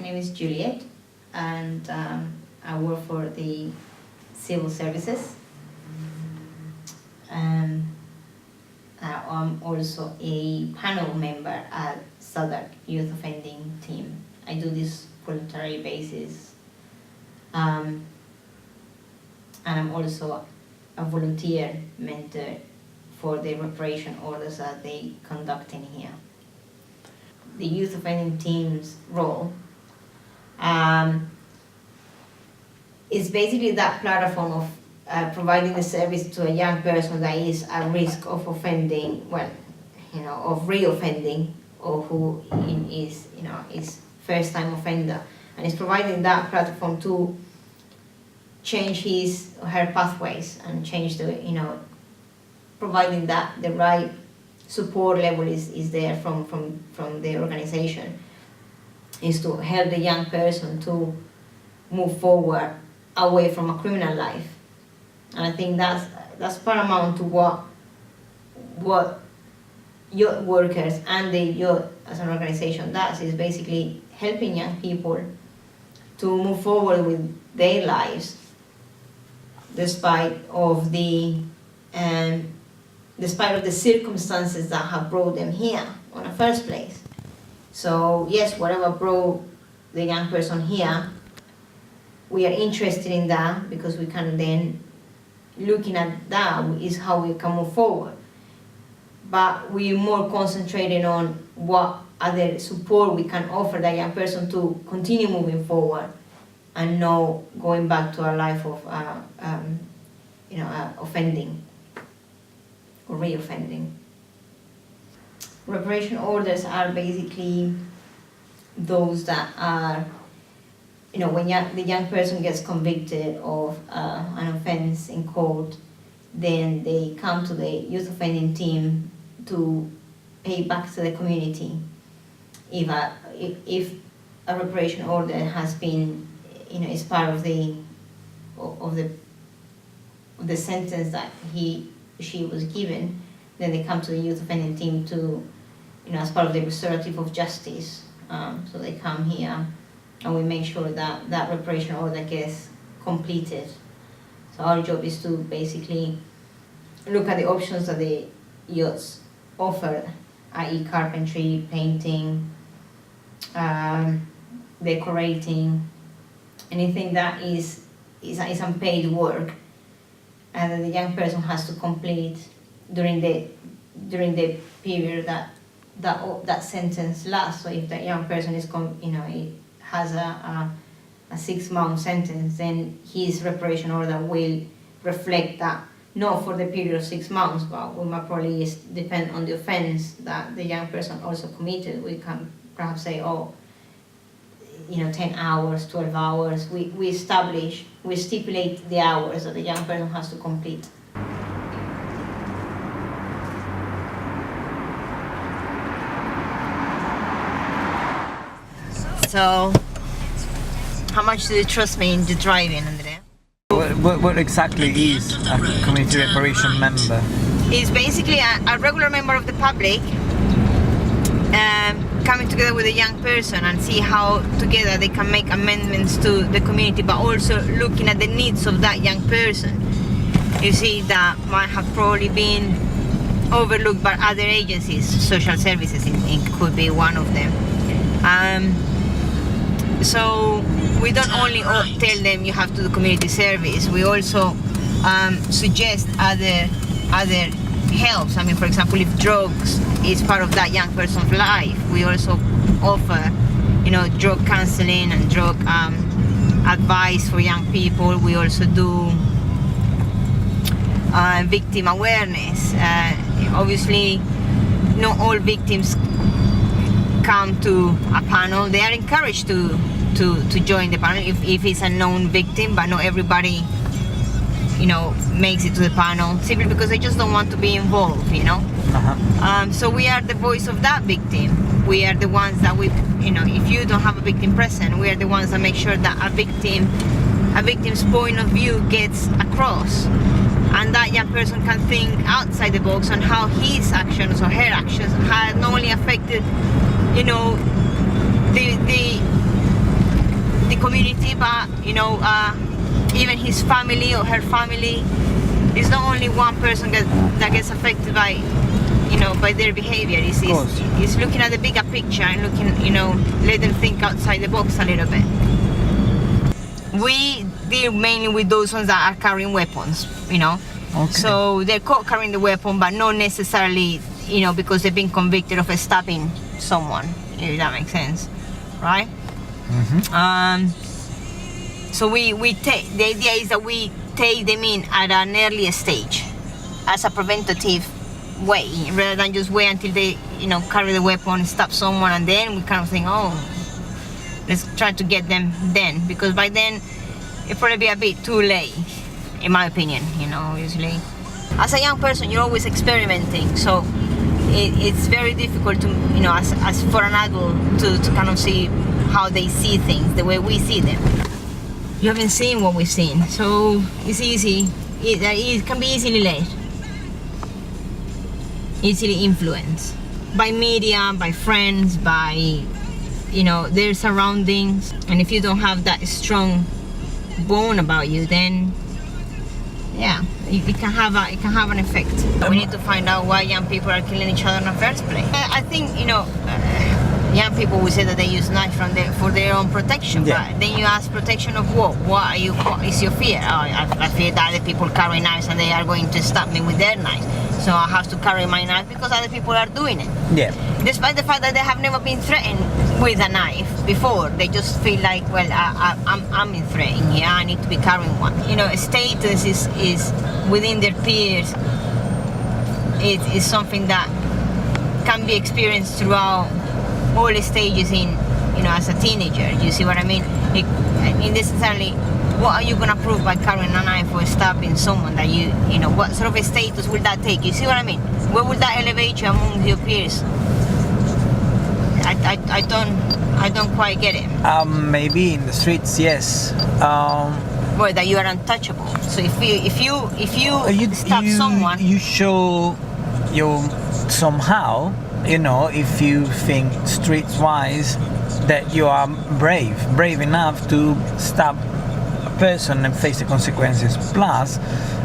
name is Juliet, and I work for the civil services. And I'm also a panel member at Southwark Youth Offending Team. I do this voluntary basis. And I'm also a volunteer mentor for the reparation orders that they conduct in here. The Youth Offending Team's role is basically that platform of providing the service to a young person that is at risk of offending, of reoffending, or who is first-time offender, and is providing that platform to change his or her pathways and change providing that the right support level is there from the organization, is to help the young person to move forward away from a criminal life. And I think that's paramount to what YOT workers and the YOT as an organization does, is basically helping young people to move forward with their lives despite of the circumstances that have brought them here in the first place. So yes, whatever brought the young person here, we are interested in that, because we can then, looking at that is how we can move forward. But we're more concentrating on what other support we can offer the young person to continue moving forward and not going back to a life of offending or reoffending. Reparation orders are basically those that are, when the young person gets convicted of an offense in court, then they come to the youth offending team to pay back to the community. If a reparation order has been, is part of the sentence that she was given, then they come to the youth offending team to, as part of the restorative of justice. So they come here, and we make sure that that reparation order gets completed. So our job is to basically look at the options that the youths offer, i.e. carpentry, painting, decorating, anything that is unpaid work, and that the young person has to complete during the period that sentence lasts. So if the young person is has a 6-month sentence, then his reparation order will reflect that, not for the period of 6 months, but we might probably depend on the offense that the young person also committed. We can perhaps say, 10 hours, 12 hours. We stipulate the hours that the young person has to complete. So, how much do you trust me in the driving, Andrea? What exactly is a community reparation member? It's basically a regular member of the public coming together with a young person and see how together they can make amendments to the community, but also looking at the needs of that young person. You see, that might have probably been overlooked by other agencies. Social services could be one of them. So we don't only tell them you have to do community service, we also suggest other helps. I mean, for example, if drugs is part of that young person's life, we also offer, drug counseling and drug advice for young people. We also do victim awareness. Obviously, not all victims come to a panel. They are encouraged to join the panel if it's a known victim, but not everybody makes it to the panel, simply because they just don't want to be involved. So we are the voice of that victim. We are the ones that if you don't have a victim present, we are the ones that make sure that a victim's point of view gets across, and that young person can think outside the box on how his actions or her actions have not only affected the community, but even his family or her family. It's not only one person that gets affected by by their behavior. It's looking at the bigger picture and looking, let them think outside the box a little bit. We deal mainly with those ones that are carrying weapons, Okay. So they're caught carrying the weapon, but not necessarily, because they've been convicted of stabbing someone, if that makes sense, right? Mm-hmm. So we take, the idea is that we take them in at an earlier stage as a preventative way, rather than just wait until they carry the weapon, stab someone, and then we kind of think, oh, let's try to get them then, because by then it'll probably be a bit too late, in my opinion. Usually as a young person you're always experimenting, so it's very difficult to as for an adult to kind of see how they see things the way we see them. You haven't seen what we've seen, so it's easy. It can be easily led, easily influenced by media, by friends, by their surroundings. And if you don't have that strong bone about you, then yeah, it can have an effect. We need to find out why young people are killing each other in the first place. I think young people will say that they use knives for their own protection, yeah. But then you ask, protection of what? What is your fear? Oh, I fear that other people carry knives and they are going to stab me with their knives, so I have to carry my knife because other people are doing it. Yeah. Despite the fact that they have never been threatened with a knife before, they just feel like, well, I'm in threat here, I need to be carrying one. Status is within their peers. It is something that can be experienced throughout all the stages in, as a teenager. You see what I mean? Necessarily, what are you gonna prove by carrying a knife or stabbing someone that what sort of a status will that take? You see what I mean? Where will that elevate you among your peers? I don't quite get it. Maybe in the streets, yes. Well, that you are untouchable. So if you stab someone, you show somehow, if you think streets-wise that you are brave enough to stab a person and face the consequences. Plus,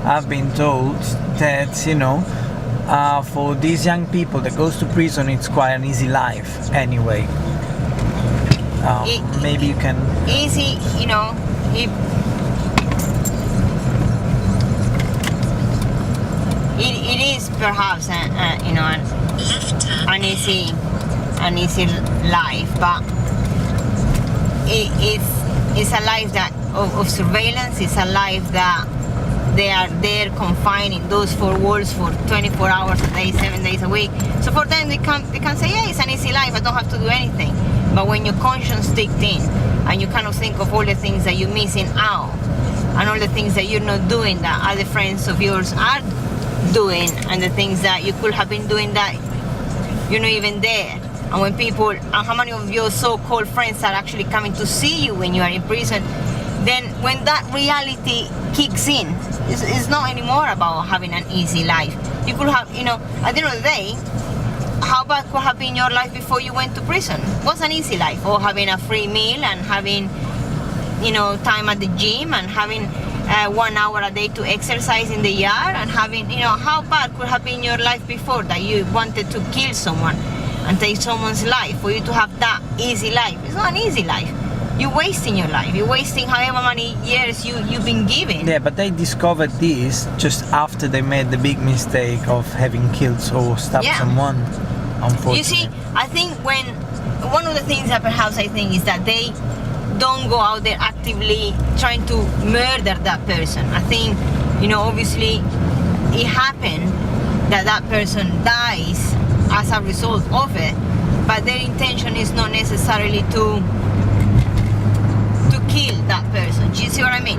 I've been told that for these young people that goes to prison, it's quite an easy life anyway. Maybe you can easy, it is perhaps an easy life, but it's a life that of surveillance. It's a life that they are there confined in those four walls for 24 hours a day, 7 days a week. So for them, they can say, yeah, it's an easy life, I don't have to do anything. But when your conscience kicked in and you kind of think of all the things that you're missing out and all the things that you're not doing that other friends of yours are doing, and the things that you could have been doing that you're not even there. And when people, and how many of your so-called friends are actually coming to see you when you are in prison, then when that reality kicks in, it's not anymore about having an easy life. You could have, at the end of the day, how bad could have been your life before you went to prison? What's an easy life? Or having a free meal and having, time at the gym and having 1 hour a day to exercise in the yard and having, how bad could have been your life before that you wanted to kill someone and take someone's life for you to have that easy life? It's not an easy life. You're wasting your life. You're wasting however many years you've been given. Yeah, but they discovered this just after they made the big mistake of having killed or stabbed someone, unfortunately. You see, I think one of the things that perhaps I think is that they don't go out there actively trying to murder that person. I think, obviously it happened that person dies as a result of it, but their intention is not necessarily to kill that person. Do you see what I mean?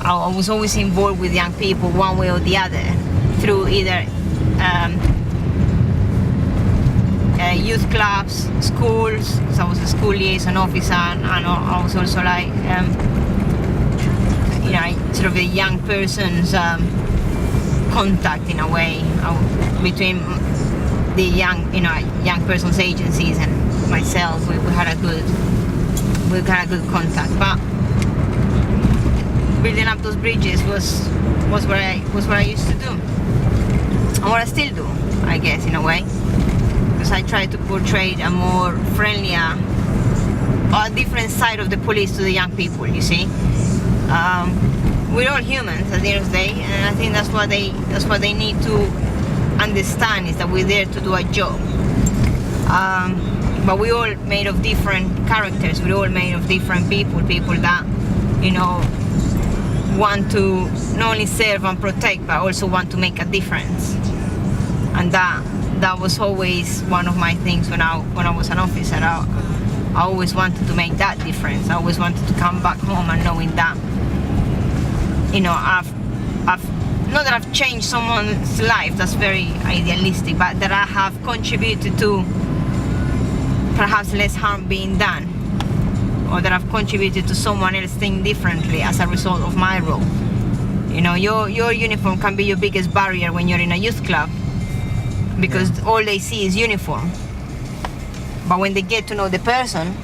I was always involved with young people one way or the other through either youth clubs, schools. So I was a school liaison officer, and I was also like, sort of a young person's contact in a way between the young person's agencies and myself. We had a good contact, but building up those bridges was what I used to do, and what I still do, I guess, in a way, because I try to portray a more friendlier, a different side of the police to the young people. You see, we're all humans at the end of the day, and I think that's what they need to understand, is that we're there to do a job. But we're all made of different characters. We're all made of different people that, want to not only serve and protect, but also want to make a difference. And that was always one of my things when I was an officer. I always wanted to make that difference. I always wanted to come back home and knowing that, I've not that I've changed someone's life, that's very idealistic, but that I have contributed to perhaps less harm being done, or that I've contributed to someone else think differently as a result of my role. Your uniform can be your biggest barrier when you're in a youth club, because all they see is uniform. But when they get to know the person,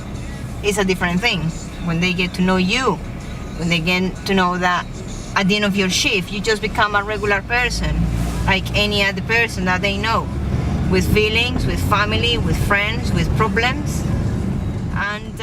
it's a different thing. When they get to know you, when they get to know that at the end of your shift, you just become a regular person, like any other person that they know, with feelings, with family, with friends, with problems. And